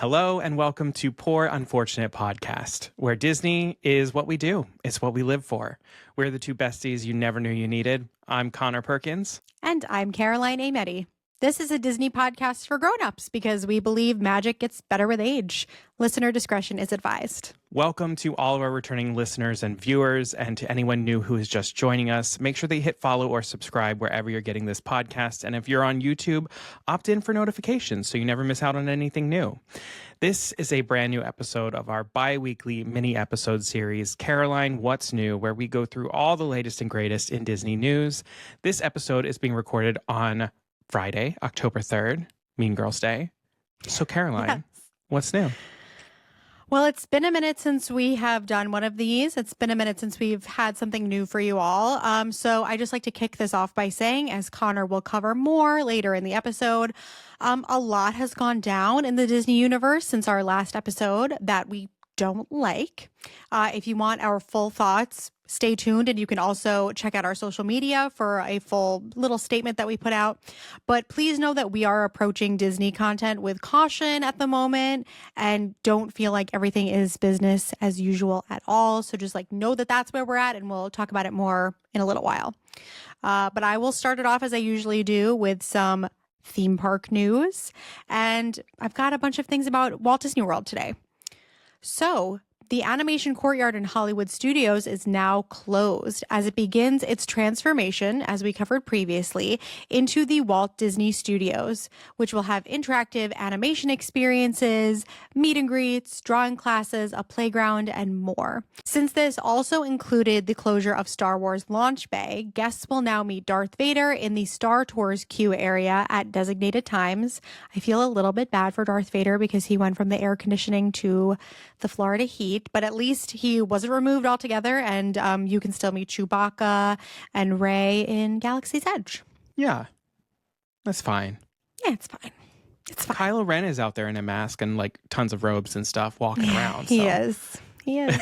Hello and welcome to Poor Unfortunate Podcast, where Disney is what we do. It's what we live for. We're the two besties you never knew you needed. I'm Conor Perkins. And I'm Caroline Aimetti. This is a Disney podcast for grown-ups because we believe magic gets better with age. Listener discretion is advised. Welcome to all of our returning listeners and viewers, and to anyone new who is just joining us. Make sure that you hit follow or subscribe wherever you're getting this podcast. And if you're on YouTube, opt in for notifications so you never miss out on anything new. This is a brand new episode of our bi-weekly mini episode series, Caroline, What's New, where we go through all the latest and greatest in Disney news. This episode is being recorded on Friday, October 3rd, Mean Girls Day. So Caroline, Yes. What's new? Well, it's been a minute since we have done one of these. It's been a minute since we've had something new for you all. So I just like to kick this off by saying, as Conor will cover more later in the episode, a lot has gone down in the Disney universe since our last episode that we don't like. If you want our full thoughts, stay tuned, and you can also check out our social media for a full little statement that we put out. But please know that we are approaching Disney content with caution at the moment, and don't feel like everything is business as usual at all. So just know that that's where we're at, and we'll talk about it more in a little while. But I will start it off as I usually do with some theme park news, and I've got a bunch of things about Walt Disney World today. So, the Animation Courtyard in Hollywood Studios is now closed as it begins its transformation, as we covered previously, into the Walt Disney Studios, which will have interactive animation experiences, meet and greets, drawing classes, a playground, and more. Since this also included the closure of Star Wars Launch Bay, guests will now meet Darth Vader in the Star Tours queue area at designated times. I feel a little bit bad for Darth Vader because he went from the air conditioning to the Florida heat, but at least he wasn't removed altogether, and you can still meet Chewbacca and Rey in Galaxy's Edge. Yeah, that's fine. Yeah, it's fine. It's fine. Kylo Ren is out there in a mask and tons of robes and stuff walking around. He is. He is.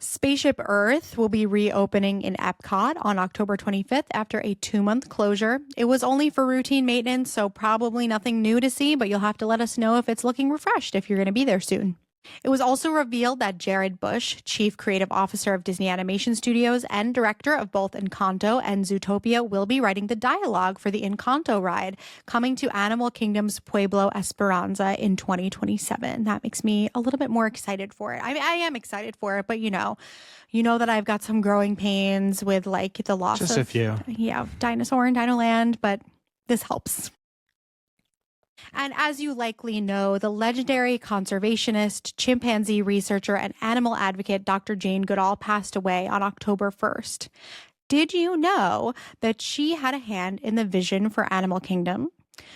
Spaceship Earth will be reopening in Epcot on October 25th after a 2-month closure. It was only for routine maintenance, so probably nothing new to see, but you'll have to let us know if it's looking refreshed if you're going to be there soon. It was also revealed that Jared Bush, Chief Creative Officer of Disney Animation Studios and director of both Encanto and Zootopia, will be writing the dialogue for the Encanto ride coming to Animal Kingdom's Pueblo Esperanza in 2027. That makes me a little bit more excited for it. I am excited for it, but you know that I've got some growing pains with the loss Just of a few. Yeah, Dinosaur and Dinoland, but this helps. And as you likely know, the legendary conservationist, chimpanzee researcher, and animal advocate Dr. Jane Goodall passed away on October 1st. Did you know that she had a hand in the vision for Animal Kingdom?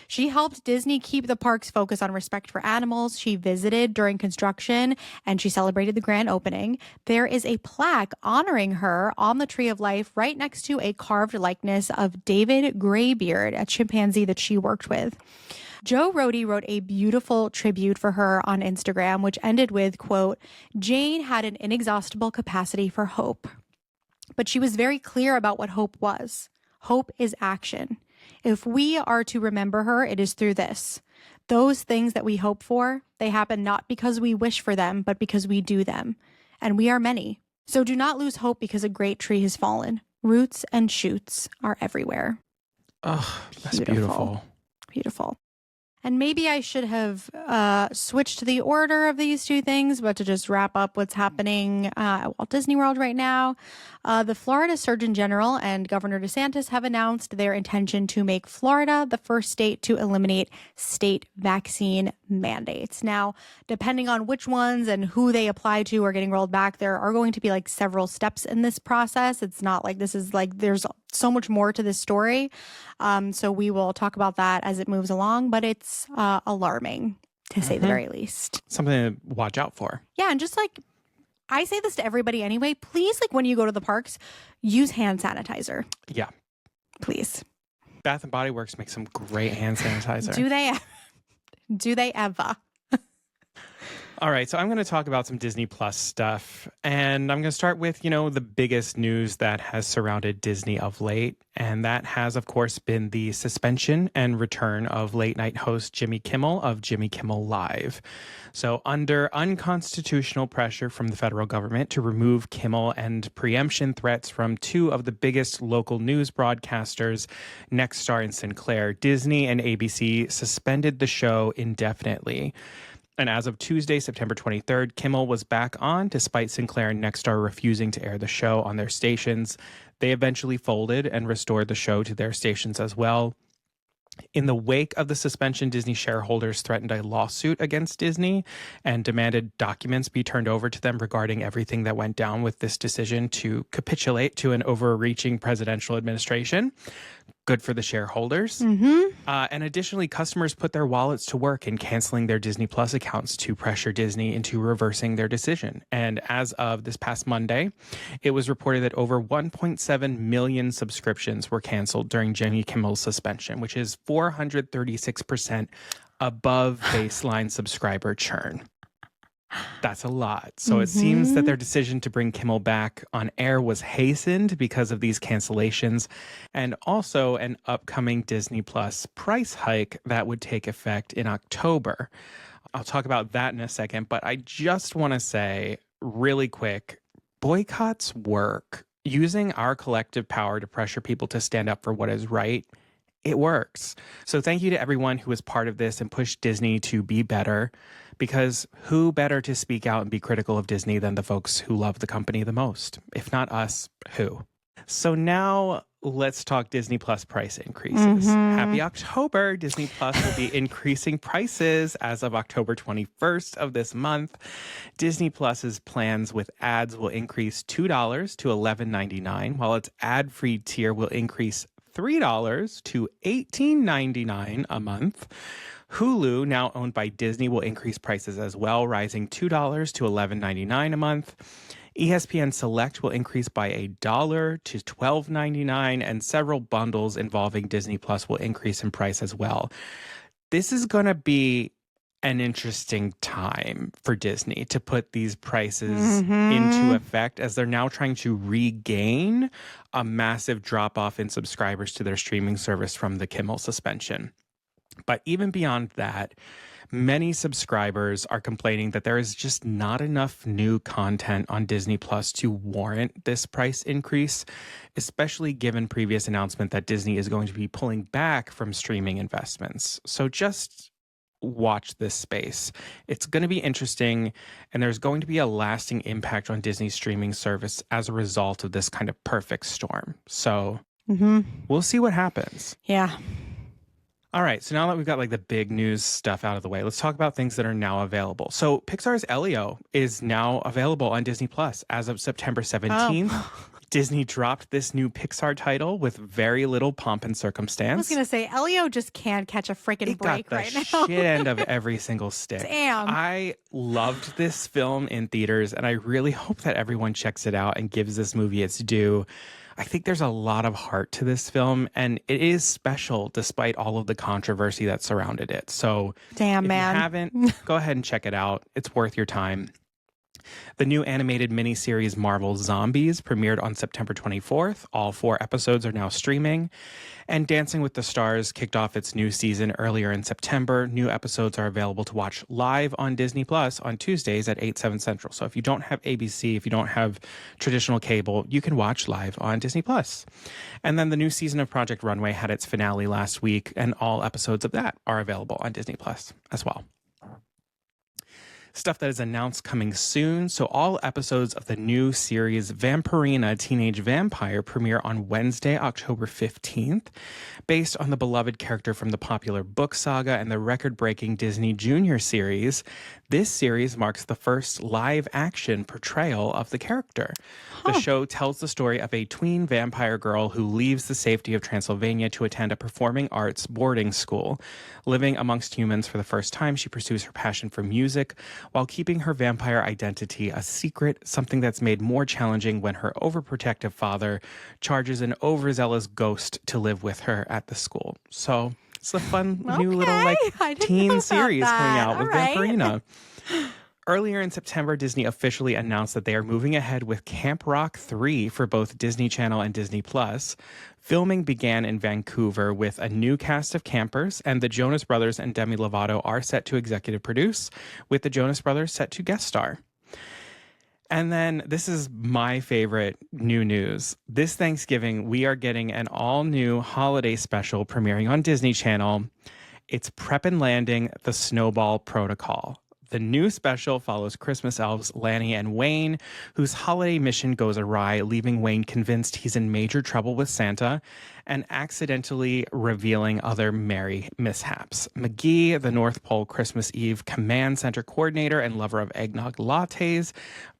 She helped Disney keep the park's focus on respect for animals. She visited during construction, and she celebrated the grand opening. There is a plaque honoring her on the Tree of Life right next to a carved likeness of David Graybeard, a chimpanzee that she worked with. Joe Rohde wrote a beautiful tribute for her on Instagram, which ended with, quote, "Jane had an inexhaustible capacity for hope. But she was very clear about what hope was. Hope is action. If we are to remember her, it is through this. Those things that we hope for, they happen not because we wish for them, but because we do them. And we are many. So do not lose hope because a great tree has fallen. Roots and shoots are everywhere." Oh, that's beautiful. Beautiful. And maybe I should have switched the order of these two things, but to just wrap up what's happening at Walt Disney World right now, the Florida Surgeon General and Governor DeSantis have announced their intention to make Florida the first state to eliminate state vaccine mandates. Now, depending on which ones and who they apply to are getting rolled back, there are going to be several steps in this process. It's not this is there's so much more to this story. So we will talk about that as it moves along, but it's alarming to say the very least. Something to watch out for. Yeah, and just I say this to everybody anyway, please, when you go to the parks, use hand sanitizer. Yeah. Please. Bath and Body Works makes some great hand sanitizer. Do they ever? All right, so I'm going to talk about some Disney Plus stuff. And I'm going to start with, the biggest news that has surrounded Disney of late. And that has, of course, been the suspension and return of late night host Jimmy Kimmel of Jimmy Kimmel Live. So, under unconstitutional pressure from the federal government to remove Kimmel and preemption threats from two of the biggest local news broadcasters, Nexstar and Sinclair, Disney and ABC suspended the show indefinitely. And as of Tuesday, September 23rd, Kimmel was back on despite Sinclair and Nexstar refusing to air the show on their stations. They eventually folded and restored the show to their stations as well. In the wake of the suspension, Disney shareholders threatened a lawsuit against Disney and demanded documents be turned over to them regarding everything that went down with this decision to capitulate to an overreaching presidential administration. Good for the shareholders. And additionally, customers put their wallets to work in canceling their Disney Plus accounts to pressure Disney into reversing their decision. And as of this past Monday, it was reported that over 1.7 million subscriptions were canceled during Jimmy Kimmel's suspension, which is 436% above baseline subscriber churn. That's a lot. So it seems that their decision to bring Kimmel back on air was hastened because of these cancellations and also an upcoming Disney Plus price hike that would take effect in October. I'll talk about that in a second, but I just want to say really quick, boycotts work. Using our collective power to pressure people to stand up for what is right, it works. So thank you to everyone who was part of this and pushed Disney to be better. Because who better to speak out and be critical of Disney than the folks who love the company the most? If not us, who? So now let's talk Disney Plus price increases. Happy October. Disney Plus will be increasing prices as of October 21st of this month. Disney Plus's plans with ads will increase $2 to $11.99, while its ad-free tier will increase $3 to $18.99 a month. Hulu, now owned by Disney, will increase prices as well, rising $2 to $11.99 a month. ESPN Select will increase by $1 to $12.99, and several bundles involving Disney Plus will increase in price as well. This is going to be an interesting time for Disney to put these prices into effect, as they're now trying to regain a massive drop-off in subscribers to their streaming service from the Kimmel suspension. But even beyond that, many subscribers are complaining that there is just not enough new content on Disney Plus to warrant this price increase, especially given previous announcement that Disney is going to be pulling back from streaming investments. So just watch this space. It's going to be interesting, and there's going to be a lasting impact on Disney's streaming service as a result of this kind of perfect storm. So we'll see what happens. Yeah. All right, so now that we've got the big news stuff out of the way, let's talk about things that are now available. So Pixar's Elio is now available on Disney Plus as of September 17th. Disney dropped this new Pixar title with very little pomp and circumstance. I was going to say, Elio just can't catch a freaking break right now. It got the shit end of every single stick. Damn. I loved this film in theaters, and I really hope that everyone checks it out and gives this movie its due. I think there's a lot of heart to this film, and it is special despite all of the controversy that surrounded it. So if you haven't, go ahead and check it out. It's worth your time. The new animated miniseries Marvel Zombies premiered on September 24th. All 4 episodes are now streaming. And Dancing with the Stars kicked off its new season earlier in September. New episodes are available to watch live on Disney Plus on Tuesdays at 8, 7 Central. So if you don't have ABC, if you don't have traditional cable, you can watch live on Disney Plus. And then the new season of Project Runway had its finale last week, and all episodes of that are available on Disney Plus as well. Stuff that is announced coming soon. So all episodes of the new series Vampirina Teenage Vampire premiere on Wednesday, October 15th. Based on the beloved character from the popular book saga and the record-breaking Disney Junior series, this series marks the first live-action portrayal of the character. The show tells the story of a tween vampire girl who leaves the safety of Transylvania to attend a performing arts boarding school. Living amongst humans for the first time, she pursues her passion for music while keeping her vampire identity a secret, something that's made more challenging when her overprotective father charges an overzealous ghost to live with her at the school. So it's a fun new little teen series coming out with Vampirina. Earlier in September, Disney officially announced that they are moving ahead with Camp Rock 3 for both Disney Channel and Disney Plus. Filming began in Vancouver with a new cast of campers, and the Jonas Brothers and Demi Lovato are set to executive produce, with the Jonas Brothers set to guest star. And then this is my favorite new news. This Thanksgiving, we are getting an all-new holiday special premiering on Disney Channel. It's Prep and Landing, The Snowball Protocol. The new special follows Christmas elves Lanny and Wayne, whose holiday mission goes awry, leaving Wayne convinced he's in major trouble with Santa and accidentally revealing other merry mishaps. McGee, the North Pole Christmas Eve command center coordinator and lover of eggnog lattes,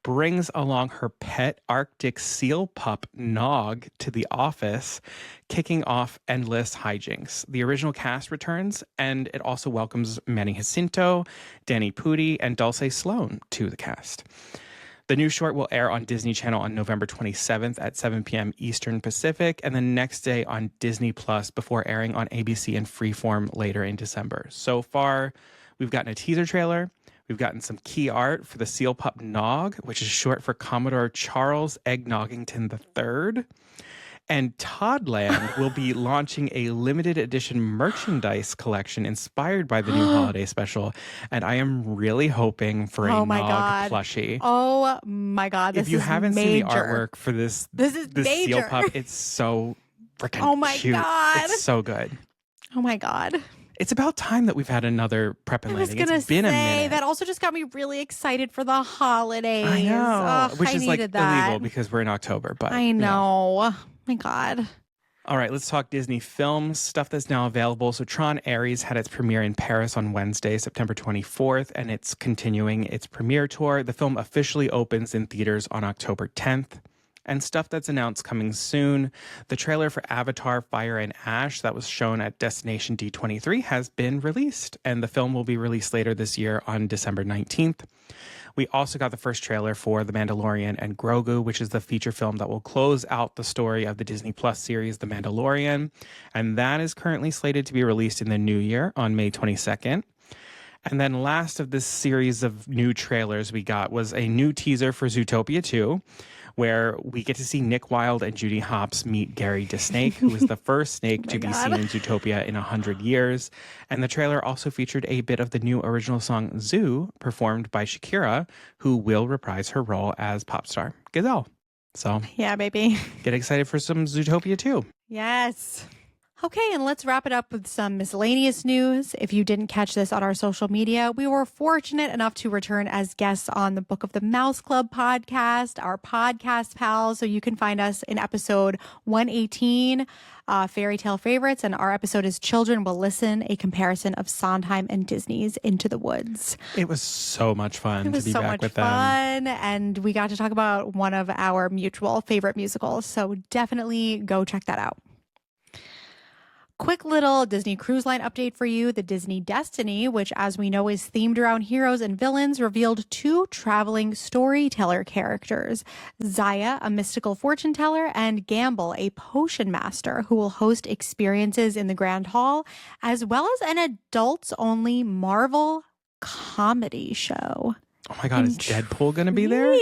brings along her pet Arctic seal pup, Nog, to the office, kicking off endless hijinks. The original cast returns, and it also welcomes Manny Jacinto, Danny Pudi, and Dulce Sloan to the cast. The new short will air on Disney Channel on November 27th at 7 p.m. Eastern Pacific, and the next day on Disney Plus before airing on ABC and Freeform later in December. So far, we've gotten a teaser trailer. We've gotten some key art for the seal pup Nog, which is short for Commodore Charles Eggnoggington III. And Toddland will be launching a limited edition merchandise collection inspired by the new holiday special. And I am really hoping for a Nog plushie. Oh my God. If you haven't seen the artwork for this major. seal pup, it's so freaking cute. God. It's so good. Oh my God. It's about time that we've had another Prep and Landing. It's been a minute. That also just got me really excited for the holidays. I know. Which is like that. illegal because we're in October. But I know. Oh my God. All right, let's talk Disney films, stuff that's now available. So Tron Ares had its premiere in Paris on Wednesday, September 24th, and it's continuing its premiere tour. The film officially opens in theaters on October 10th. And stuff that's announced coming soon. The trailer for Avatar Fire and Ash that was shown at Destination D23 has been released, and the film will be released later this year on December 19th. We also got the first trailer for The Mandalorian and Grogu, which is the feature film that will close out the story of the Disney Plus series, The Mandalorian. And that is currently slated to be released in the new year on May 22nd. And then last of this series of new trailers we got was a new teaser for Zootopia 2, where we get to see Nick Wilde and Judy Hopps meet Gary DeSnake, who is the first snake to be seen in Zootopia in 100 years. And the trailer also featured a bit of the new original song Zoo, performed by Shakira, who will reprise her role as pop star Gazelle. So yeah, baby. Get excited for some Zootopia 2. Yes. Okay, and let's wrap it up with some miscellaneous news. If you didn't catch this on our social media, we were fortunate enough to return as guests on the Book of the Mouse Club podcast, our podcast pals. So you can find us in episode 118, Fairy Tale Favorites, and our episode is Children Will Listen, a comparison of Sondheim and Disney's Into the Woods. It was so much fun to be back with them. And we got to talk about one of our mutual favorite musicals. So definitely go check that out. Quick little Disney Cruise Line update for you. The Disney Destiny, which as we know is themed around heroes and villains, revealed 2 traveling storyteller characters. Zaya, a mystical fortune teller, and Gamble, a potion master who will host experiences in the Grand Hall, as well as an adults-only Marvel comedy show. Oh my God, is Deadpool going to be there?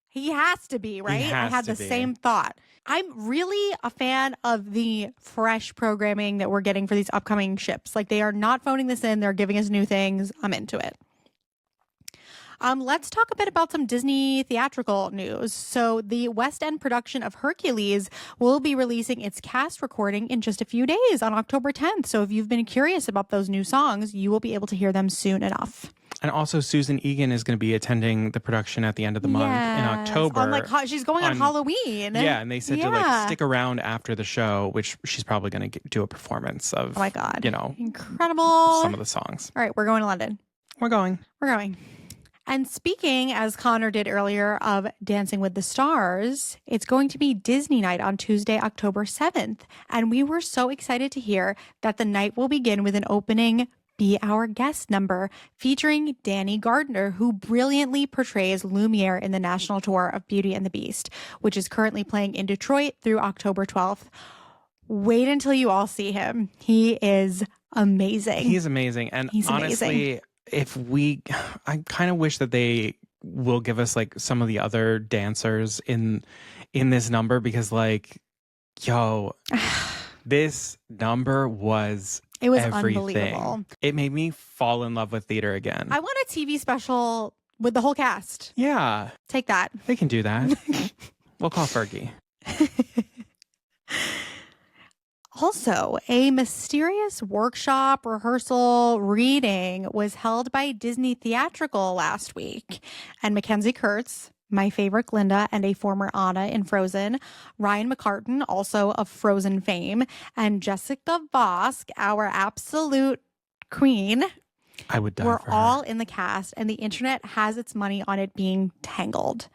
He has to be, right? I had the same thought. I'm really a fan of the fresh programming that we're getting for these upcoming ships. Like, they are not phoning this in. They're giving us new things. I'm into it. Let's talk a bit about some Disney theatrical news. So the West End production of Hercules will be releasing its cast recording in just a few days on October 10th. So if you've been curious about those new songs, you will be able to hear them soon enough. And also Susan Egan is going to be attending the production at the end of the month in October. She's going on Halloween. Yeah, and they said to stick around after the show, which she's probably going to do a performance of. Oh my God. Incredible. Some of the songs. All right, we're going to London. We're going. And speaking, as Conor did earlier, of Dancing with the Stars, it's going to be Disney Night on Tuesday, October 7th. And we were so excited to hear that the night will begin with an opening Be Our Guest number featuring Danny Gardner, who brilliantly portrays Lumiere in the national tour of Beauty and the Beast, which is currently playing in Detroit through October 12th. Wait until you all see him. He is amazing. He's amazing. And honestly, I kind of wish that they will give us like some of the other dancers in this number, because like, yo, this number was It was everything. unbelievable. It made me fall in love with theater again. I want a TV special with the whole cast. Yeah. Take that. They can do that. We'll call Fergie. Also, a mysterious workshop, rehearsal, reading was held by Disney Theatrical last week. And Mackenzie Kurtz, my favorite Glinda and a former Anna in Frozen, Ryan McCartan, also of Frozen fame, and Jessica Vosk, our absolute queen, I would die were for her. all in the cast, and the internet has its money on it being Tangled.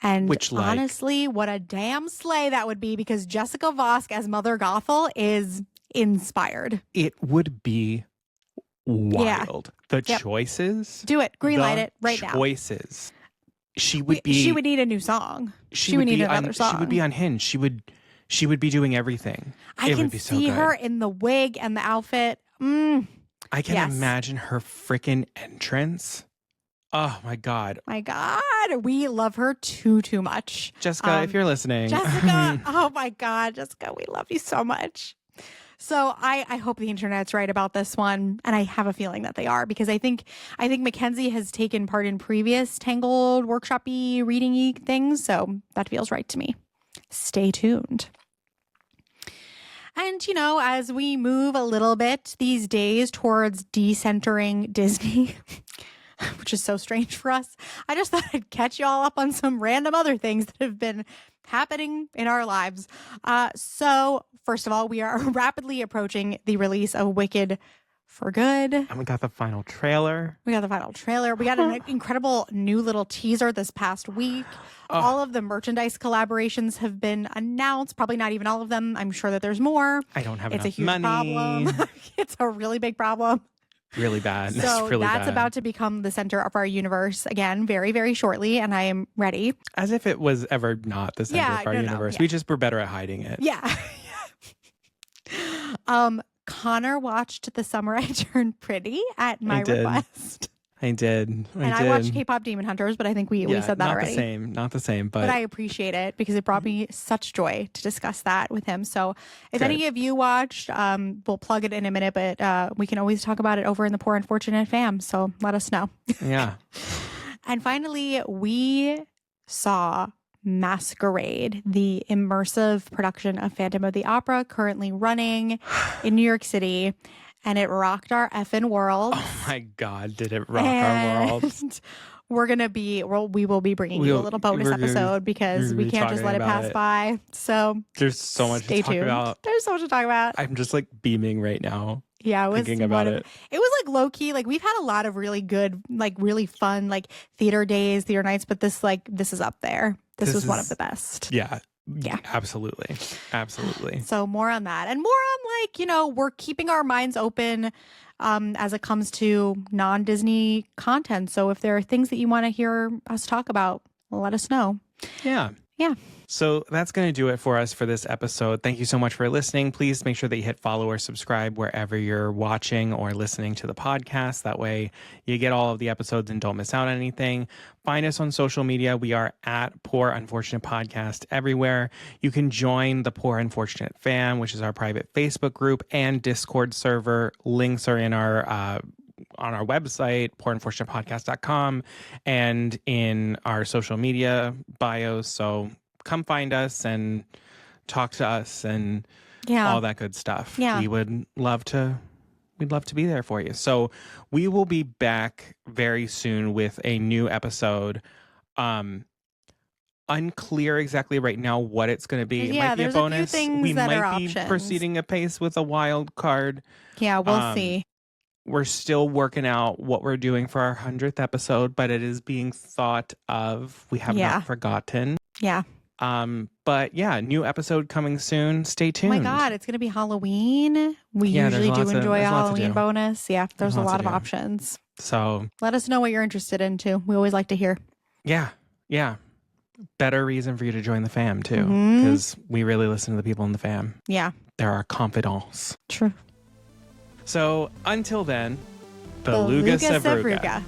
And Which, like, honestly, what a damn slay that would be, because Jessica Vosk as Mother Gothel is inspired. It would be wild. The choices. Do it. Greenlight it right now. Choices. She would need a new song. She would need another song. She would be unhinged. She would be doing everything. I can see her in the wig and the outfit. I can imagine her freaking entrance. Oh my God. My God. We love her too much. Jessica, if you're listening. Jessica, oh my God. Jessica, we love you so much. So I hope the internet's right about this one. And I have a feeling that they are, because I think Mackenzie has taken part in previous Tangled workshop-y, reading-y things. So that feels right to me. Stay tuned. And, as we move a little bit these days towards decentering Disney, which is so strange for us, I just thought I'd catch y'all up on some random other things that have been happening in our lives. So, first of all, we are rapidly approaching the release of Wicked for Good. And we got the final trailer. We got an incredible new little teaser this past week. All of the merchandise collaborations have been announced. Probably not even all of them. I'm sure that there's more. I don't have enough money. It's a huge problem. It's a really big problem. Really bad. So really that's bad. about to become the center of our universe again very, very shortly, and I am ready. As if it was ever not the center of our universe. Yeah. We just were better at hiding it. Yeah. Conor watched The Summer I Turned Pretty at my request. I did. I watched K-pop Demon Hunters, but I think we said that already. Not the same, but I appreciate it because it brought me such joy to discuss that with him. So if any of you watched, we'll plug it in a minute, but we can always talk about it over in the Poor Unfortunate fam. So let us know. Yeah. And finally, we saw Masquerade, the immersive production of Phantom of the Opera, currently running in New York City. And it rocked our effing world. Oh my God, did it rock our world? We will be bringing you a little bonus episode because we can't just let it pass by. So there's so much to talk about. There's so much to talk about. I'm just like beaming right now. Yeah, thinking about it. It was like low key. Like we've had a lot of really good, like really fun, like theater days, theater nights, but this is up there. This was one of the best. Yeah. Yeah, absolutely. So more on that, and more on we're keeping our minds open as it comes to non-Disney content. So if there are things that you want to hear us talk about, let us know. Yeah. So that's going to do it for us for this episode. Thank you so much for listening. Please make sure that you hit follow or subscribe wherever you're watching or listening to the podcast. That way you get all of the episodes and don't miss out on anything. Find us on social media. We are at Poor Unfortunate Podcast everywhere. You can join the Poor Unfortunate Fam, which is our private Facebook group and Discord server. Links are in our on our website, poorunfortunatepodcast.com, and in our social media bios. So come find us and talk to us and all that good stuff. Yeah. We'd love to be there for you. So we will be back very soon with a new episode. Unclear exactly right now what it's going to be. It might be a bonus. We might be proceeding apace with a wild card. Yeah, we'll see. We're still working out what we're doing for our 100th episode, but it is being thought of. We have not forgotten. Yeah. But yeah, new episode coming soon. Stay tuned. Oh my God, it's going to be Halloween. We usually do enjoy a Halloween bonus. Yeah, there's a lot of options. So let us know what you're interested in too. We always like to hear. Yeah. Better reason for you to join the fam too, because we really listen to the people in the fam. Yeah. They're our confidants. True. So until then, Beluga sevruga.